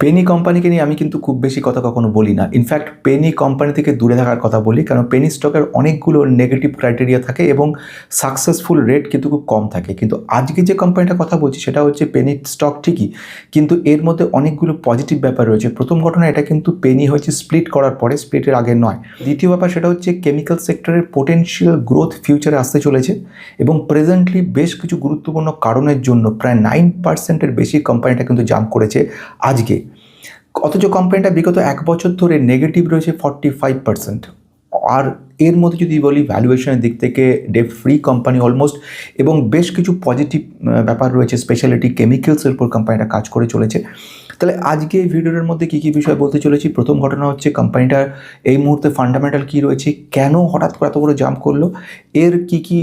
Penney কোম্পানিকে নিয়ে আমি কিন্তু খুব বেশি কথা কখনো বলি না। ইনফ্যাক্ট পেনি কোম্পানি থেকে দূরে থাকার কথা বলি, কারণ পেনি স্টকের অনেকগুলো নেগেটিভ ক্রাইটেরিয়া থাকে এবং সাকসেসফুল রেট কিন্তু খুব কম থাকে। কিন্তু আজকে যে কোম্পানিটার কথা বলছি সেটা হচ্ছে পেনি স্টক ঠিকই, কিন্তু এর মধ্যে অনেকগুলো পজিটিভ ব্যাপার রয়েছে। প্রথম ঘটনা, এটা কিন্তু পেনি হয়েছে স্প্লিট করার পরে, স্প্লিটের আগে নয়। দ্বিতীয় ব্যাপার সেটা হচ্ছে কেমিক্যাল সেক্টরের পোটেনশিয়াল গ্রোথ ফিউচারে আসতে চলেছে এবং প্রেজেন্টলি বেশ কিছু গুরুত্বপূর্ণ কারণের জন্য প্রায় 9%-এর বেশি কোম্পানিটা কিন্তু জাম্প করেছে আজকে। অথচ কোম্পানিটা বিগত 1 বছর ধরে নেগেটিভ রয়েছে 45%। আর এর মধ্যে যদি বলি ভ্যালুয়েশনের দিক থেকে ডেট ফ্রি কোম্পানি অলমোস্ট, এবং বেশ কিছু পজিটিভ ব্যাপার রয়েছে, স্পেশালিটি কেমিক্যালসের উপর কোম্পানিটা কাজ করে চলেছে। তাহলে আজকে এই ভিডিওর মধ্যে কী কী বিষয় বলতে চলেছি। প্রথম ঘটনা হচ্ছে কোম্পানিটার এই মুহূর্তে ফান্ডামেন্টাল কী রয়েছে, কেন হঠাৎ করে এত বড় জাম্প করলো, এর কী কী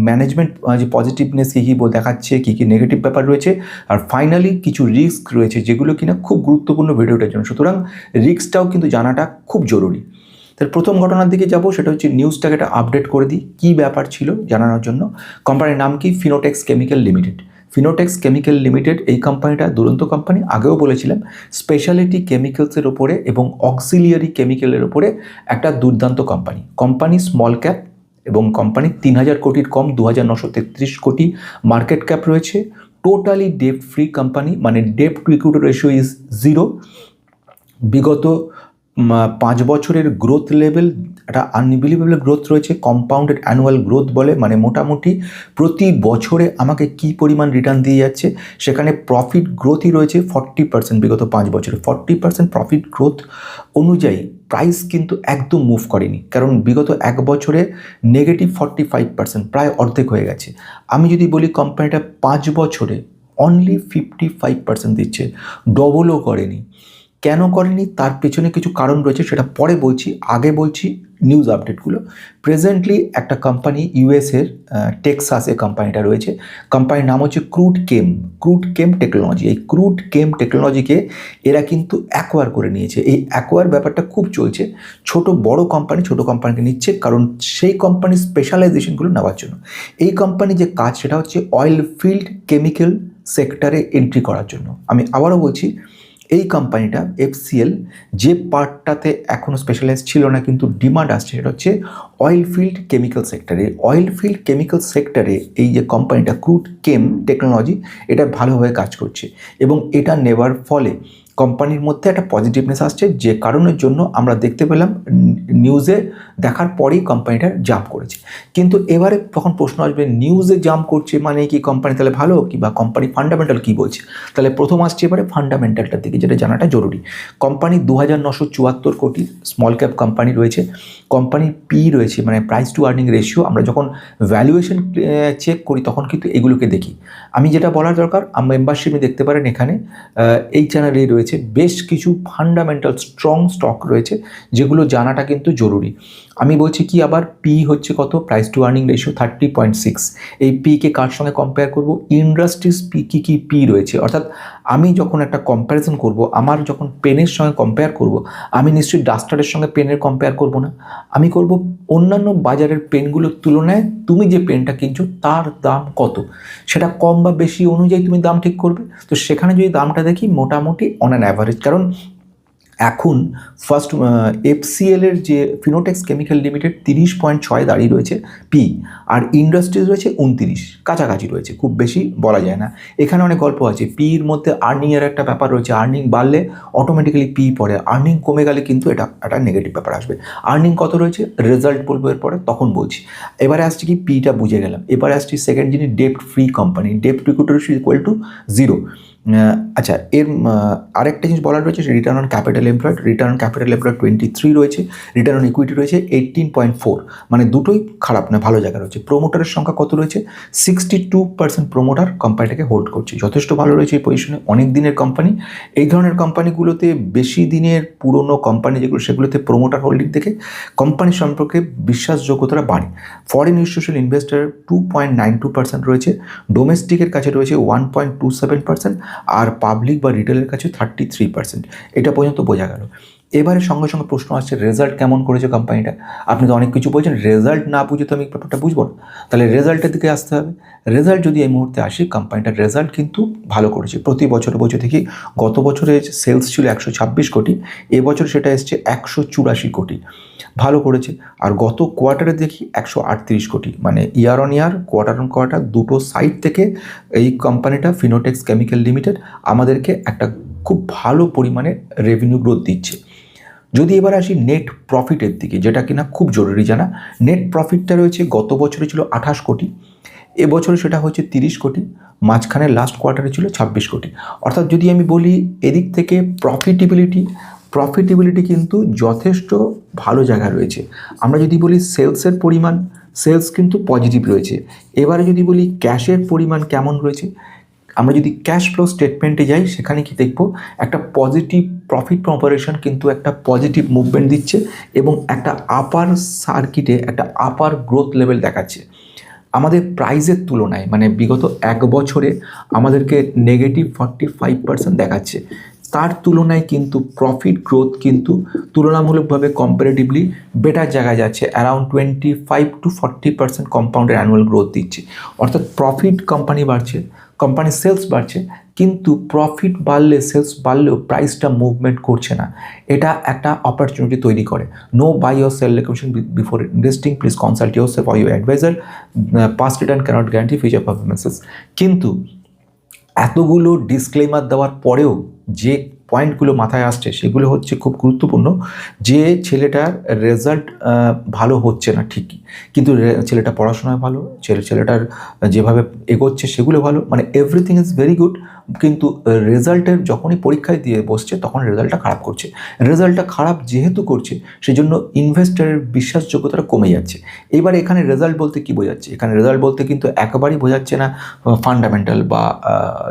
ম্যানেজমেন্ট যে পজিটিভনেস কী কী দেখাচ্ছে, কী কী নেগেটিভ ব্যাপার রয়েছে, আর ফাইনালি কিছু রিস্ক রয়েছে যেগুলো কিনা খুব গুরুত্বপূর্ণ ভিডিওটার জন্য। সুতরাং রিস্কটাও কিন্তু জানাটা খুব জরুরি। তার প্রথম ঘটনার দিকে যাব, সেটা হচ্ছে নিউজটাকে একটা আপডেট করে দিই কী ব্যাপার ছিল জানানোর জন্য। কোম্পানির নাম কি? Fineotex chemical limited. Fineotex chemical limited এই কোম্পানিটা দুরন্ত কোম্পানি, আগেও বলেছিলাম। স্পেশালিটি কেমিক্যালসের ওপরে এবং অক্সিলিয়ারি কেমিক্যালের ওপরে একটা দুর্দান্ত কোম্পানি। কোম্পানি স্মল ক্যাপ এবং কোম্পানি 3000 কোটির কম, 2933 কোটি মার্কেট ক্যাপ রয়েছে। টোটালি ডেট ফ্রি কোম্পানি, মানে debt to equity ratio is 0। বিগত 5 বছরের গ্রোথ লেভেল একটা আনবিলিভেবল গ্রোথ রয়েছে, কম্পাউন্ডেড অ্যানুয়াল গ্রোথ বলে, মানে মোটামুটি প্রতি বছরে আমাকে কি পরিমাণ রিটার্ন দিয়ে যাচ্ছে, সেখানে প্রফিট গ্রোথই রয়েছে 40%। বিগত 5 বছরে 40% প্রফিট গ্রোথ অনুযায়ী প্রাইস কিন্তু একদম মুভ করেনি, কারণ বিগত 1 বছরে নেগেটিভ 45%, প্রায় অর্ধেক হয়ে গেছে। আমি যদি বলি কোম্পানিটা 5 বছরে অনলি 55% দিচ্ছে, ডবলও করেনি। কেন করেনি তার পেছনে কিছু কারণ রয়েছে, সেটা পরে বলছি। আগে বলছি নিউজ আপডেটগুলো। প্রেজেন্টলি একটা কোম্পানি ইউএসের টেক্সাসে কোম্পানিটা রয়েছে। কোম্পানির নাম হচ্ছে ক্রুড কেম টেকনোলজি। এই ক্রুড কেম টেকনোলজিকে এরা কিন্তু অ্যাকোয়ার করে নিয়েছে। এই অ্যাকোয়ার ব্যাপারটা খুব চলছে। ছোট কোম্পানিকে নিচ্ছে, কারণ সেই কোম্পানির স্পেশালাইজেশনগুলো নেওয়ার জন্য। এই কোম্পানি যে কাজ সেটা হচ্ছে অয়েল ফিল্ড কেমিক্যাল সেক্টরে এন্ট্রি করার জন্য। আমি আবারও বলছি, এই কোম্পানিটা এফসিএল যে পার্টটাতে এখনও স্পেশালাইজ ছিল না কিন্তু ডিমান্ড আসছে, সেটা হচ্ছে অয়েল ফিল্ড কেমিক্যাল সেক্টরে। অয়েল ফিল্ড কেমিক্যাল সেক্টরে এই যে কোম্পানিটা ক্রুড কেম টেকনোলজি, এটা ভালোভাবে কাজ করছে এবং এটা নেওয়ার ফলে কোম্পানির মধ্যে একটা পজিটিভনেস আসছে, যে কারণের জন্য আমরা দেখতে পেলাম নিউজে দেখার পরেই কোম্পানিটা জাম্প করেছে। কিন্তু এবারে তখন প্রশ্ন আসবে, নিউজে জাম্প করছে মানে কি কোম্পানি তাহলে ভালো, কি বা কোম্পানি ফান্ডামেন্টাল কী বলছে? তাহলে প্রথম আসছে এবারে ফান্ডামেন্টালটার দিকে, যেটা জানাটা জরুরি। কোম্পানি 2974 কোটি স্মল ক্যাপ কোম্পানি রয়েছে। কোম্পানির পি রয়েছে, মানে প্রাইস টু আর্নিং রেশিও। আমরা যখন ভ্যালুয়েশন চেক করি তখন কিন্তু এগুলোকে দেখি। আমি যেটা বলার দরকার, মেম্বারশিপে দেখতে পারেন এখানে এই চ্যানেলেই রয়েছে বেশ কিছু ফান্ডামেন্টাল স্ট্রং স্টক রয়েছে, যেগুলো জানাটা কিন্তু জরুরি। আমি বলছি কি, আবার পি হচ্ছে কত? Price two earning ratio 30.6। এই পিকে কার সঙ্গে কম্পেয়ার করব? ইন্ডাস্ট্রিজ পি কী পি রয়েছে। অর্থাৎ আমি যখন একটা কম্প্যারিজন করব, আমার যখন পেনের সঙ্গে কম্পেয়ার করব, আমি নিশ্চয়ই ডাস্টারের সঙ্গে পেনের কম্পেয়ার করব না। আমি করব অন্যান্য বাজারের পেনগুলোর তুলনায় তুমি যে পেনটা কিনছো তার দাম কত, সেটা কম বা বেশি অনুযায়ী তুমি দাম ঠিক করবে। তো সেখানে যদি দামটা দেখি মোটামুটি অন অ্যান অ্যাভারেজ, কারণ এখন ফার্স্ট এফসিএলের যে ফিনোটেক্স কেমিক্যাল লিমিটেড 30.6 দাঁড়িয়ে রয়েছে পি, আর ইন্ডাস্ট্রিজ রয়েছে 29, কাছাকাছি রয়েছে, খুব বেশি বলা যায় না। এখানে অনেক গল্প আছে। পির মধ্যে আর্নিংয়ের একটা ব্যাপার রয়েছে, আর্নিং বাড়লে অটোমেটিক্যালি পি পড়ে, আর্নিং কমে গেলে কিন্তু এটা একটা নেগেটিভ ব্যাপার আসবে। আর্নিং কত রয়েছে রেজাল্ট বলবো এরপরে, তখন বলছি। এবারে আসছি কি, পিটা বুঝে গেলাম। এবারে আসছি সেকেন্ড জিনিস, ডেপ্ট ফ্রি কোম্পানি, ডেপ্ট to equity ratio equal to 0। আচ্ছা, এর আরেকটা জিনিস বলার রয়েছে, return on capital employed. Return on capital employed 23 রয়েছে, রিটার্ন অন ইকুইটি রয়েছে 18.4, মানে দুটোই খারাপ না, ভালো জায়গা রয়েছে। প্রোমোটারের সংখ্যা কত রয়েছে? 62% প্রোমোটার কোম্পানিটাকে হোল্ড করছে, যথেষ্ট ভালো রয়েছে এই পজিশনে। অনেক দিনের কোম্পানি। এই ধরনের কোম্পানিগুলোতে, বেশি দিনের পুরনো কোম্পানি যেগুলো, সেগুলোতে প্রোমোটার হোল্ডিং থেকে কোম্পানি সম্পর্কে বিশ্বাসযোগ্যতাটা বাড়ে। ফরেন ইনস্টিটিউশনাল ইনভেস্টার 2.92% রয়েছে, ডোমেস্টিকের কাছে রয়েছে 1.27%, আর পাবলিক বা রিটেলের কাছে 33%। এটা পর্যন্ত বোঝা গেল। এবারে সঙ্গে সঙ্গে প্রশ্ন আসছে রেজাল্ট কেমন করেছে কোম্পানিটা। আপনি তো অনেক কিছু বলছেন, রেজাল্ট না বুঝে তো আমি ব্যাপারটা বুঝবো না, তাহলে রেজাল্টের দিকে আসতে হবে। রেজাল্ট যদি এই মুহূর্তে আসি, কোম্পানিটার রেজাল্ট কিন্তু ভালো করেছে প্রতি বছর দেখি। গত বছরে সেলস ছিল 126 কোটি, এবছর সেটা এসছে 184 কোটি, ভালো করেছে। আর গত কোয়ার্টারে দেখি 138 কোটি, মানে year on year, quarter on quarter দুটো সাইড থেকে এই কোম্পানিটা ফিনোটেক্স কেমিক্যাল লিমিটেড আমাদেরকে একটা খুব ভালো পরিমাণে রেভিনিউ গ্রোথ দিচ্ছে। যদি এবার আসি নেট প্রফিটের দিকে, যেটা কিনা খুব জরুরি জানা, নেট প্রফিটটা রয়েছে গত বছরে ছিল 28 কোটি, এবছরে সেটা হচ্ছে 30 কোটি, মাঝখানে লাস্ট কোয়ার্টারে ছিল 26 কোটি। অর্থাৎ যদি আমি বলি এদিক থেকে প্রফিটেবিলিটি কিন্তু যথেষ্ট ভালো জায়গা রয়েছে। আমরা যদি বলি সেলসের পরিমাণ, সেলস কিন্তু পজিটিভ রয়েছে। এবারে যদি বলি ক্যাশের পরিমাণ কেমন রয়েছে, আমরা যদি ক্যাশ ফ্লো স্টেটমেন্টে যাই, সেখানে কি দেখব, একটা পজিটিভ প্রফিট ফ্রম অপারেশন কিন্তু একটা পজিটিভ মুভমেন্ট দিচ্ছে এবং একটা আপার সার্কিটে একটা আপার গ্রোথ লেভেল দেখাচ্ছে। আমাদের প্রাইসের তুলনায়, মানে বিগত এক বছরে আমাদেরকে নেগেটিভ 45% দেখাচ্ছে, তার তুলনায় কিন্তু প্রফিট গ্রোথ কিন্তু তুলনামূলকভাবে কম্পারেটিভলি বেটার জায়গায় যাচ্ছে, around 25 to 40% compounded annual growth দিচ্ছে। অর্থাৎ প্রফিট কোম্পানি বাড়ছে, কোম্পানির সেলস বাড়ছে, কিন্তু প্রফিট বাড়লে, সেলস বাড়লেও প্রাইসটা মুভমেন্ট করছে না। এটা একটা অপরচুনিটি তৈরি করে। No buy your sell recommendation before investing, please consult your self or your advisor, past return cannot guarantee future performances. কিন্তু এতগুলো ডিসক্লেমার দেওয়ার পরেও যে পয়েন্টগুলো মাথায় আসছে সেগুলো হচ্ছে খুব গুরুত্বপূর্ণ, যে ছেলেটার রেজাল্ট ভালো হচ্ছে না ঠিকই, কিন্তু ছেলেটা পড়াশোনায় ভালো, ছেলেটার যেভাবে এগোচ্ছে সেগুলো ভালো, মানে এভরিথিং ইজ ভেরি গুড, কিন্তু রেজাল্টের যখনই পরীক্ষায় দিয়ে বসছে তখন রেজাল্টটা খারাপ করছে। রেজাল্টটা খারাপ যেহেতু করছে, সেজন্য ইনভেস্টারের বিশ্বাসযোগ্যতাটা কমে যাচ্ছে। এবার এখানে রেজাল্ট বলতে কী বোঝাচ্ছে, এখানে রেজাল্ট বলতে কিন্তু একেবারেই বোঝাচ্ছে না ফান্ডামেন্টাল বা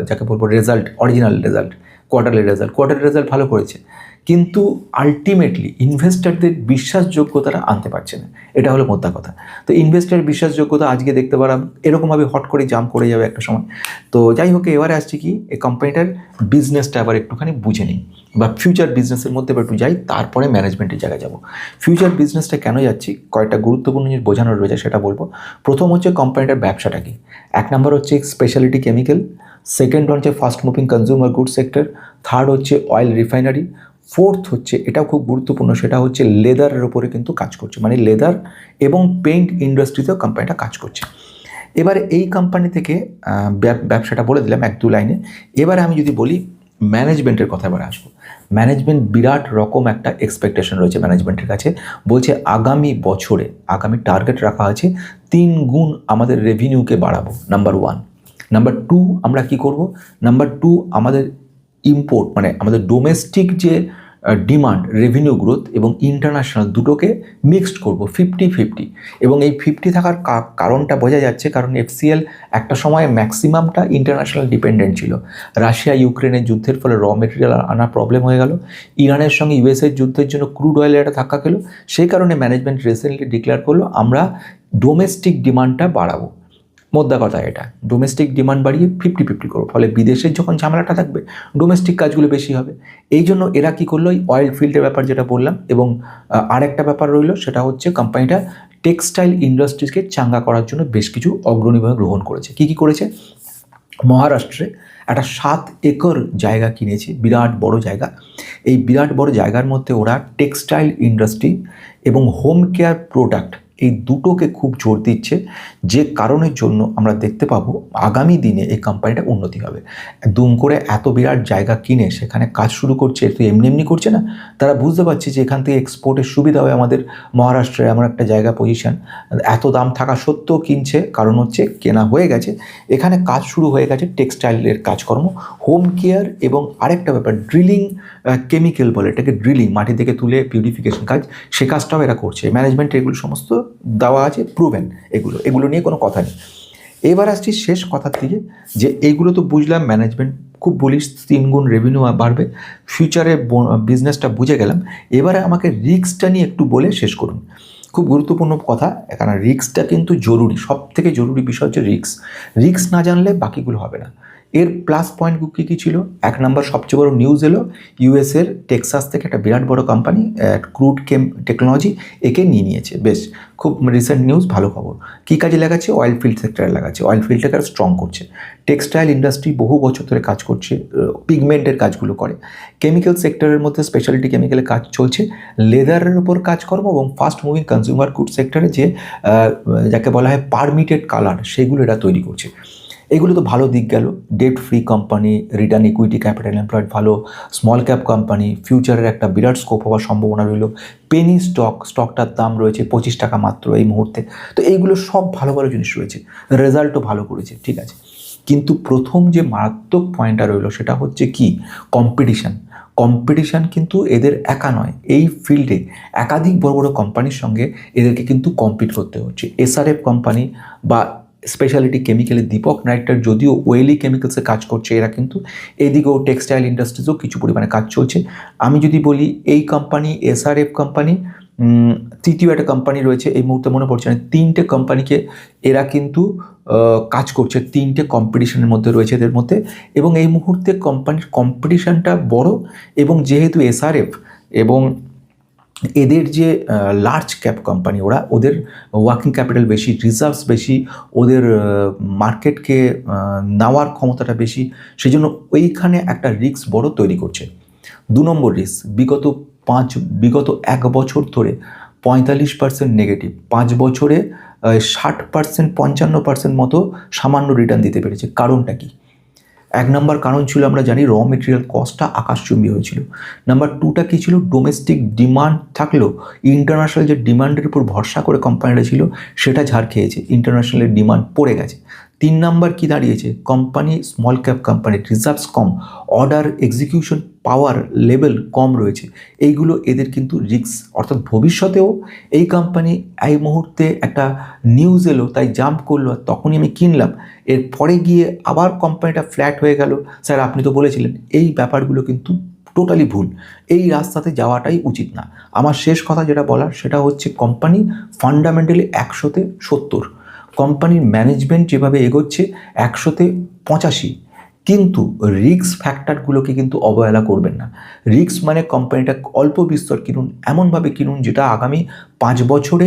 যাকে বলবো result, original result, quarterly result ভালো করেছে, কিন্তু আলটিমেটলি ইনভেস্টারদের বিশ্বাসযোগ্যতাটা আনতে পারছে না, এটা হলো মোদ্দা কথা। তো ইনভেস্টারের বিশ্বাসযোগ্যতা আজকে দেখতে পারাম এরকমভাবে হট করে জাম্প করে যাবে একটা সময়। তো যাই হোক, এবারে আসছি কি, এই কোম্পানিটার বিজনেসটা আবার একটুখানি বুঝে নিই, বা ফিউচার বিজনেসের মধ্যে একটু যাই, তারপরে ম্যানেজমেন্টের জায়গায় যাব। ফিউচার বিজনেসটা কেন যাচ্ছি, কয়েকটা গুরুত্বপূর্ণ জিনিস বোঝানোর রয়েছে, সেটা বলবো। প্রথম হচ্ছে কোম্পানিটার ব্যবসাটা কি। এক নম্বর হচ্ছে স্পেশালিটি কেমিক্যাল, সেকেন্ড হচ্ছে fast moving consumer good sector, third হচ্ছে অয়েল রিফাইনারি, ফোর্থ হচ্ছে, এটাও খুব গুরুত্বপূর্ণ, সেটা হচ্ছে লেদারের ওপরে কিন্তু কাজ করছে, মানে লেদার এবং পেইন্ট ইন্ডাস্ট্রিতেও কোম্পানিটা কাজ করছে। এবারে এই কোম্পানি থেকে ব্যবসাটা বলে দিলাম এক দু লাইনে। এবারে আমি যদি বলি ম্যানেজমেন্টের কথা এবারে আসবো। ম্যানেজমেন্ট বিরাট রকম একটা এক্সপেকটেশন রয়েছে ম্যানেজমেন্টের কাছে, বলছে আগামী বছরে, আগামী টার্গেট রাখা আছে 3 গুণ আমাদের রেভিনিউকে বাড়াবো, নাম্বার 1। নাম্বার 2 আমরা কি করব, নাম্বার 2 আমাদের ইম্পোর্ট, মানে আমাদের ডোমেস্টিক যে ডিমান্ড, রেভিনিউ গ্রোথ এবং ইন্টারন্যাশনাল দুটোকে মিক্সড করব 50-50। এবং এই 50 থাকার কারণটা বোঝা যাচ্ছে, কারণ এফসিএল একটা সময় ম্যাক্সিমামটা ইন্টারন্যাশনাল ডিপেন্ডেন্ট ছিল। রাশিয়া ইউক্রেনের যুদ্ধের ফলে র মেটেরিয়াল আনা প্রবলেম হয়ে গেল, ইরানের সঙ্গে ইউএসের যুদ্ধের জন্য ক্রুড অয়েলের একটা ধাক্কা খেলো, সেই কারণে ম্যানেজমেন্ট রিসেন্টলি ডিক্লেয়ার করলো আমরা ডোমেস্টিক ডিমান্ডটা বাড়াবো। মোদ্দা কথা এটা, ডোমেস্টিক ডিমান্ড বাড়িয়ে 50-50 করবো, ফলে বিদেশের যখন ঝামেলাটা থাকবে ডোমেস্টিক কাজগুলো বেশি হবে। এই জন্য এরা কী করলো, এই অয়েল ফিল্ডের ব্যাপার যেটা বললাম, এবং আরেকটা ব্যাপার রইলো, সেটা হচ্ছে কোম্পানিটা টেক্সটাইল ইন্ডাস্ট্রিজকে চাঙ্গা করার জন্য বেশ কিছু অগ্রণীভাবে গ্রহণ করেছে। কী কী করেছে, মহারাষ্ট্রে একটা 7 একর জায়গা কিনেছে, বিরাট বড় জায়গা। এই বিরাট বড় জায়গার মধ্যে ওরা টেক্সটাইল ইন্ডাস্ট্রি এবং হোম কেয়ার প্রোডাক্ট, এই দুটোকে খুব জোর দিচ্ছে, যে কারণের জন্য আমরা দেখতে পাবো আগামী দিনে এই কোম্পানিটা উন্নতি হবে। দুম করে এত বিরাট জায়গা কিনে সেখানে কাজ শুরু করছে, তো এমনি এমনি করছে না, তারা বুঝতে পারছে যে এখান থেকে এক্সপোর্টের সুবিধা হয় আমাদের মহারাষ্ট্রে, এমন একটা জায়গা পজিশন, এত দাম থাকা সত্ত্বেও কিনছে, কারণ হচ্ছে কেনা হয়ে গেছে, এখানে কাজ শুরু হয়ে গেছে টেক্সটাইলের কাজকর্ম, হোম কেয়ার এবং আরেকটা ব্যাপার ড্রিলিং কেমিক্যাল বলে এটাকে, ড্রিলিং মাটি থেকে তুলে পিউরিফিকেশন কাজ, সে কাজটাও এরা করছে। ম্যানেজমেন্ট এগুলো সমস্ত দেওয়া আছে, প্রুভেন, এগুলো নিয়ে কোনো কথা নেই। এবার আসছি শেষ কথার দিকে, যে এইগুলো তো বুঝলাম ম্যানেজমেন্ট খুব বলিস 3 গুণ রেভিনিউ বাড়বে, ফিউচারে বিজনেসটা বুঝে গেলাম। এবারে আমাকে রিস্কটা নিয়ে একটু বলে শেষ করুন। খুব গুরুত্বপূর্ণ কথা, কারণ রিস্কটা কিন্তু জরুরি, সব থেকে জরুরি বিষয় হচ্ছে রিস্ক না জানলে বাকিগুলো হবে না। এর প্লাস পয়েন্টগুলো কী ছিল? এক নম্বর সবচেয়ে বড় নিউজ এলো, ইউএসের টেক্সাস থেকে একটা বিরাট বড় কোম্পানি ক্রুড টেকনোলজি একে নিয়ে নিয়েছে। বেশ, খুব রিসেন্ট নিউজ, ভালো খবর। কী কাজে লাগাচ্ছে? অয়েল ফিল্ড সেক্টরে লাগাচ্ছে, অয়েল ফিল্ডটাকে আরও স্ট্রং করছে। টেক্সটাইল ইন্ডাস্ট্রি বহু বছর ধরে কাজ করছে, পিগমেন্টের কাজগুলো করে। কেমিক্যাল সেক্টরের মধ্যে স্পেশালিটি কেমিক্যালের কাজ চলছে, লেদারের উপর কাজকর্ম এবং ফাস্ট মুভিং কনজিউমার গুড সেক্টরে যে যাকে বলা হয় পারমিটেড কালার, সেগুলো এরা তৈরি করছে। এগুলো তো ভালো দিক গেল। Date free company, return equity, capital employed ভালো, স্মল ক্যাপ কোম্পানি, ফিউচারের একটা বিরাট স্কোপ হওয়ার সম্ভাবনা রইল। পেনি স্টকটার দাম রয়েছে 25 টাকা মাত্র এই মুহূর্তে। তো এইগুলো সব ভালো ভালো জিনিস রয়েছে, রেজাল্টও ভালো করেছে, ঠিক আছে। কিন্তু প্রথম যে মারাত্মক পয়েন্টটা রইল সেটা হচ্ছে কি? কম্পিটিশান কিন্তু এদের একা নয়, এই ফিল্ডে একাধিক বড় বড় কোম্পানির সঙ্গে এদেরকে কিন্তু কম্পিট করতে হচ্ছে। এসআরএফ কোম্পানি বা স্পেশালিটি কেমিক্যালের দীপক নাইট্রাইট যদিও ওয়েলি কেমিক্যালসে কাজ করছে, এরা কিন্তু এদিকেও টেক্সটাইল ইন্ডাস্ট্রিজেও কিছু পরিমাণে কাজ চলছে। আমি যদি বলি এই কোম্পানি, এসআরএফ কোম্পানি, তৃতীয় একটা কোম্পানি রয়েছে এই মুহূর্তে মনে পড়ছে না, 3টে কোম্পানিকে এরা কিন্তু কাজ করছে, 3টে কম্পিটিশনের মধ্যে রয়েছে এদের মধ্যে। এবং এই মুহূর্তে কোম্পানির কম্পিটিশানটা বড়, এবং যেহেতু এসআরএফ এবং এদের যে লার্জ ক্যাপ কোম্পানি, ওদের ওয়ার্কিং ক্যাপিটাল বেশি, রিজার্ভস বেশি, ওদের মার্কেটকে নেওয়ার ক্ষমতাটা বেশি, সেই জন্য ওইখানে একটা রিস্ক বড় তৈরি করছে। 2 নম্বর রিস্ক, বিগত 1 বছর ধরে 45% নেগেটিভ, 5 বছরে 60%, 55% মতো সামান্য রিটার্ন দিতে পেরেছে। কারণটা কি? 1 নম্বর কারণ ছিল আমরা জানি র মেটেরিয়াল কস্টটা আকাশচুম্বী হয়েছিল। নাম্বার 2টা কী ছিল? ডোমেস্টিক ডিমান্ড থাকলেও ইন্টারন্যাশনাল যে ডিমান্ডের উপর ভরসা করে কোম্পানিটা ছিল সেটা ঝাড় খেয়েছে, ইন্টারন্যাশনালের ডিমান্ড পড়ে গেছে। 3 নম্বর কী দাঁড়িয়েছে? Company small cap company, reserves কম, অর্ডার এক্সিকিউশন পাওয়ার লেভেল কম রয়েছে। এইগুলো এদের কিন্তু রিস্ক, অর্থাৎ ভবিষ্যতেও এই কোম্পানি এই মুহূর্তে একটা নিউজ এলো তাই জাম্প করলো, আর তখনই আমি কিনলাম, এরপরে গিয়ে আবার কোম্পানিটা ফ্ল্যাট হয়ে গেল, স্যার আপনি তো বলেছিলেন, এই ব্যাপারগুলো কিন্তু টোটালি ভুল। এই রাস্তাতে যাওয়াটাই উচিত না। আমার শেষ কথা যেটা বলার সেটা হচ্ছে কোম্পানি ফান্ডামেন্টালি 100তে 70, কোম্পানির ম্যানেজমেন্ট যেভাবে এগোচ্ছে 100তে 85, কিন্তু রিস্ক ফ্যাক্টরগুলোকে কিন্তু অবহেলা করবেন না। রিস্ক মানে কোম্পানিটা অল্প বিস্তর কিনুন, এমনভাবে কিনুন যেটা আগামী 5 বছরে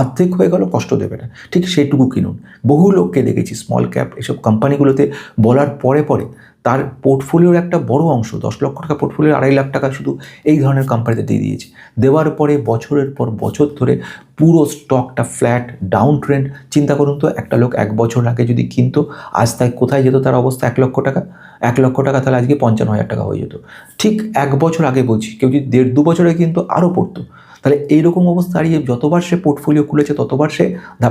অর্ধেক হয়ে গেল কষ্ট দেবে না, ঠিক সেইটুকু কিনুন। বহু লোককে দেখেছি স্মল ক্যাপ এসব কোম্পানিগুলোতে বলার পরে তার পোর্টফোলিওর একটা বড় অংশ, 10 লক্ষ টাকা পোর্টফোলিওর 2.5 লাখ টাকা শুধু এই ধরনের কোম্পানিতে দিয়ে দিয়েছে। দেওয়ার পরে বছরের পর বছর ধরে পুরো স্টকটা ফ্ল্যাট, ডাউন ট্রেন্ড। চিন্তা করুন তো, একটা লোক 1 বছর আগে যদি কিনতো, আজ তাই কোথায় যেত? তার অবস্থা 1 লক্ষ টাকা, 1 লক্ষ টাকা তাহলে আজকে 55,000 টাকা হয়ে যেত। ঠিক 1 বছর আগে বলছি, কেউ যদি 1.5-2 বছরে কিন্তু আরও পড়তো। তাহলে এইরকম অবস্থা দাঁড়িয়ে যতবার সে পোর্টফোলিও খুলেছে ততবার সে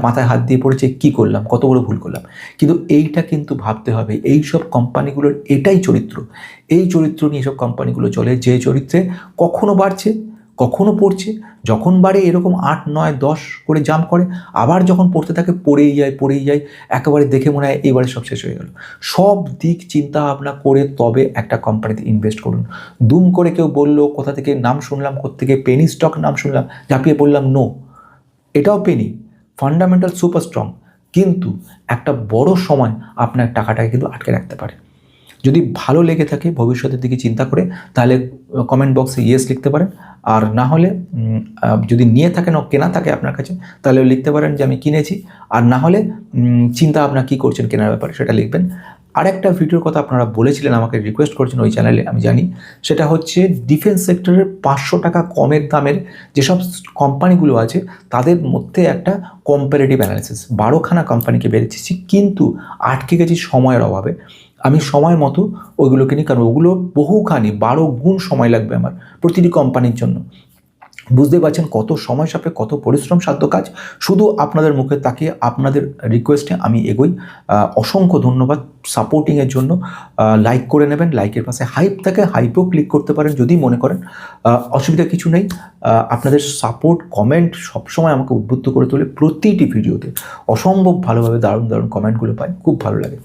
মাথায় হাত দিয়ে পড়েছে, কী করলাম, কত বড় ভুল করলাম। কিন্তু এইটা কিন্তু ভাবতে হবে, এই সব কোম্পানিগুলোর এটাই চরিত্র। এই চরিত্র নিয়ে সব কোম্পানিগুলো চলে, যে চরিত্রে কখনো বাড়ছে, কখনো পড়ছে, যখন বাড়ে এরকম 8, 9, 10 করে জাম্প করে, আবার যখন পড়তে থাকে পড়েই যায়, একেবারে দেখে মনে হয় এইবারে সব শেষ হয়ে গেল। সব দিক চিন্তা ভাবনা করে তবে একটা কোম্পানিতে ইনভেস্ট করুন। দুম করে কেউ বললো, কোথা থেকে নাম শুনলাম, কোত্থেকে পেনি স্টক নাম শুনলাম, ঝাঁপিয়ে বললাম, নো, এটাও পেনি, ফান্ডামেন্টাল সুপার স্ট্রং, কিন্তু একটা বড় সময় আপনার টাকাটাকে কিন্তু আটকে রাখতে পারে। যদি ভালো লেগে থাকে ভবিষ্যতের দিকে চিন্তা করে, তাহলে কমেন্ট বক্সে ইয়েস লিখতে পারেন। আর না হলে যদি নিয়ে থাকেন ও কেনা থাকে আপনার কাছে, তাহলে লিখতে পারেন যে আমি কিনেছি। আর না হলে চিন্তা আপনারা কী করছেন কেনার ব্যাপারে সেটা লিখবেন। আরেকটা ভিডিওর কথা আপনারা বলেছিলেন, আমাকে রিকোয়েস্ট করছেন ওই চ্যানেলে, আমি জানি, সেটা হচ্ছে ডিফেন্স সেক্টরের 500 টাকা কমের দামের যেসব কোম্পানিগুলো আছে তাদের মধ্যে একটা কম্পারেটিভ অ্যানালিসিস। 12খানা কোম্পানিকে বেরিয়েছি, কিন্তু আটকে গেছি সময়ের অভাবে। আমি সময় মতো ওইগুলোকে নিই, কারণ ওগুলো বহুখানি 12 গুণ সময় লাগবে আমার প্রতিটি কোম্পানির জন্য। বুঝতে পারছেন কত সময় সাপেক্ষে, কত পরিশ্রম সাধ্য কাজ। শুধু আপনাদের মুখে তাকিয়ে আপনাদের রিকোয়েস্টে আমি এগোই। অসংখ্য ধন্যবাদ সাপোর্টিংয়ের জন্য। লাইক করে নেবেন, লাইকের পাশে হাইপ থাকে, হাইপেও ক্লিক করতে পারেন যদি মনে করেন, অসুবিধা কিছু নেই। আপনাদের সাপোর্ট, কমেন্ট সবসময় আমাকে উদ্বুদ্ধ করে তোলে। প্রতিটি ভিডিওতে অসম্ভব ভালোভাবে দারুণ কমেন্টগুলো পাই, খুব ভালো লাগে।